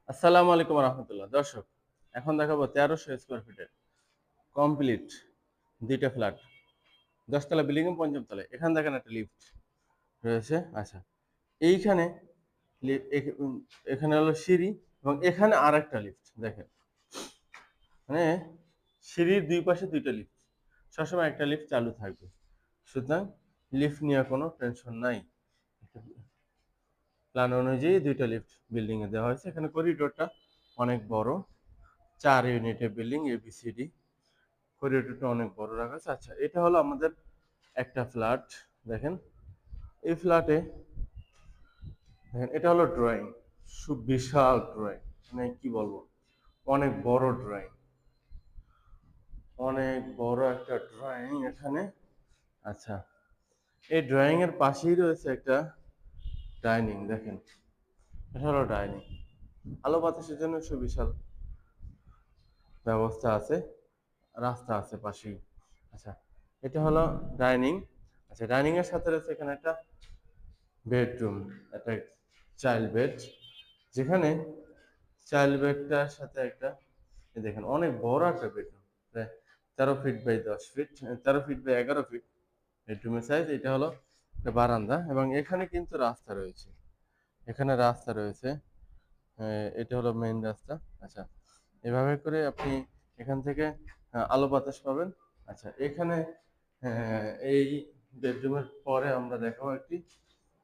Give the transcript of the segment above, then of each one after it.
আসসালামু আলাইকুম রহমতুল্লাহ। দর্শক, এখন দেখাবো 1300 স্কোয়ার ফিটের কমপ্লিট দুইটা ফ্ল্যাট, 10 তলা বিল্ডিং এর পঞ্চম তলায়। এখানে দেখেন একটা লিফট রয়েছে। আচ্ছা, এইখানে এখানে হলো সিঁড়ি এবং এখানে আর একটা লিফট দেখেন, মানে সিঁড়ির দুই পাশে দুইটা লিফট, সবসময় একটা লিফট চালু থাকবে। সুতরাং লিফট নিয়ে কোনো টেনশন নাই। প্ল্যান অনুযায়ী দুইটা লিফট বিল্ডিং এ দেওয়া হয়েছে। এখানে করিডোরটা অনেক বড়, 4 ইউনিটের বিল্ডিং এবিসিডি। করিডোরটা অনেক বড় রাখা আছে। আচ্ছা, এটা হলো আমাদের একটা ফ্ল্যাট। দেখেন এই ফ্ল্যাটে, দেখেন এটা হলো ড্রয়িং, বিশাল ড্রয়িং, মানে কি বলবো, অনেক বড় ড্রয়িং, অনেক বড় একটা ড্রয়িং এখানে। আচ্ছা, এই ড্রয়িং এর পাশেই রয়েছে একটা ডাইনিং। দেখেন এটা হলো ডাইনিং, আলো বাতাসের জন্য সুবিশাল ব্যবস্থা আছে, রাস্তা আছে পাশেই। আচ্ছা, এটা হলো ডাইনিং। আচ্ছা, ডাইনিং এর সাথে রয়েছে এখানে একটা বেডরুম, একটা চাইল্ড বেড, যেখানে চাইল্ড বেডটার সাথে একটা, দেখেন অনেক বড় একটা bedroom, 13 feet by 10 feet, 13 feet by 11 feet বেডরুমের সাইজ। এটা হলো একটা বারান্দা এবং এখানে কিন্তু রাস্তা রয়েছে, এখানে রাস্তা রয়েছে। এটা হলো মেইন রাস্তা। আচ্ছা, এভাবে করে আপনি এখান থেকে আলো বাতাস পাবেন। আচ্ছা, এখানে এই বেডরুমের পরে আমরা দেখাবো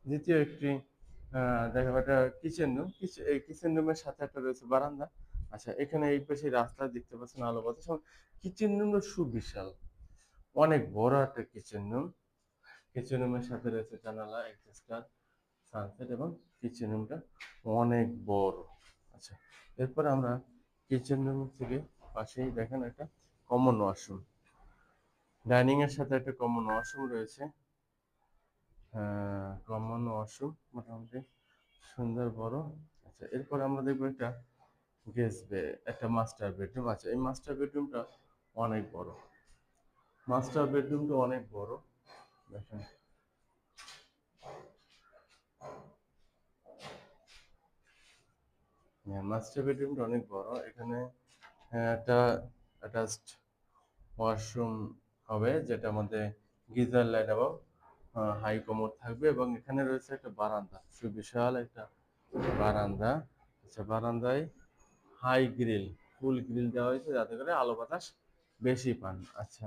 দ্বিতীয় একটি দেখাবো একটা কিচেন রুম। এই কিচেন রুমের সাথে একটা রয়েছে বারান্দা। আচ্ছা, এখানে এই পাশে রাস্তা দেখতে পাচ্ছেন, আলো বাতাস। কিচেন রুমটা সুবিশাল, অনেক বড় একটা কিচেন রুম। কিচেন রুমের সাথে রয়েছে জানালা, এক্সস্টার, সানসেট, এবং কিচেন রুমটা অনেক বড়। আচ্ছা, এরপর আমরা কিচেন রুম থেকে পাশেই দেখেন একটা কমন ওয়াশরুম, ডাইনিং এর সাথে একটা কমন ওয়াশরুম রয়েছে। কমন ওয়াশরুম মোটামুটি সুন্দর বড়। আচ্ছা, এরপর আমরা দেখবো একটা একটা মাস্টার বেডরুম। আচ্ছা, এই মাস্টার বেডরুমটা অনেক বড়, মাস্টার বেডরুমটা অনেক বড়। দেখেন মাস্টার বেডরুমটা অনেক বড়। এখানে একটা অ্যাটাচড ওয়াশরুম হবে, যেটা মধ্যে গিজার লাইট এবং হাই কমোড থাকবে, এবং এখানে রয়েছে একটা বারান্দা, সুবিশাল একটা বারান্দা। আচ্ছা, বারান্দায় হাই গ্রিল, ফুল গ্রিল দেওয়া হয়েছে যাতে করে আলো বাতাস বেশি পান। আচ্ছা,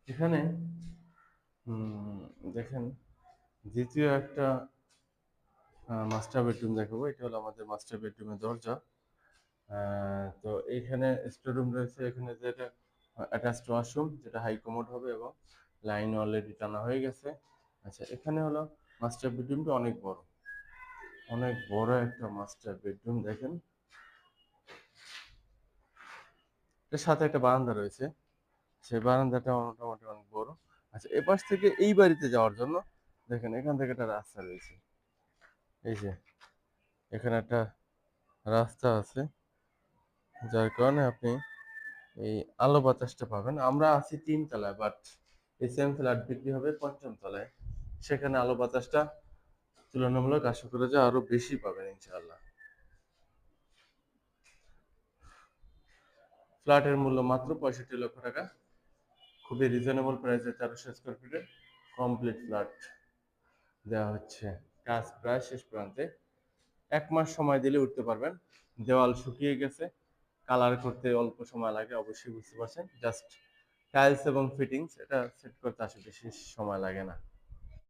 এখানে দেখেন দ্বিতীয় একটা মাস্টার বেডরুম দেখাবো। এটা হলো আমাদের মাস্টার বেডরুমের দরজা। তো এইখানে স্টোররুম রয়েছে, এখানে যেটা অ্যাটাচড ওয়াশরুম, যেটা হাই কমোড হবে এবং লাইন অলরেডি টানা হয়ে গেছে। আচ্ছা, এখানে হলো মাস্টার বেডরুমটা অনেক বড়, অনেক বড় একটা মাস্টার বেডরুম। দেখেন এর সাথে একটা বারান্দা রয়েছে, সেই বারান্দাটা মোটামুটি অনেক বড়। আচ্ছা, এপাশ থেকে এই বাড়িতে যাওয়ার জন্য দেখেন এখান থেকে একটা রাস্তা রয়েছে। এই যে এখানে একটা রাস্তা আছে, যার কারণে আপনি এই আলো বাতাসটা পাবেন। আমরা আছি 3 তলায়, বাট এই সেম ফ্ল্যাট বিক্রি হবে পঞ্চম তলায়। সেখানে আলো বাতাসটা তুলনামূলক আশা করা যায় আরো বেশি পাবেন ইনশাআল্লাহ। ফ্ল্যাটের মূল্য মাত্র 65 লক্ষ টাকা, খুবই রিজনেবল প্রাইসে 1300 স্কোয়ার ফিটের কমপ্লিট ফ্ল্যাট দেওয়া হচ্ছে। কাজ প্রায় শেষ প্রান্তে, 1 মাস সময় দিলে উঠতে পারবেন। দেওয়াল শুকিয়ে গেছে, কালার করতে অল্প সময় লাগে, অবশ্যই বুঝতে পারছেন। জাস্ট টাইলস এবং ফিটিংস এটা সেট করতে আসলে বেশি সময় লাগে না।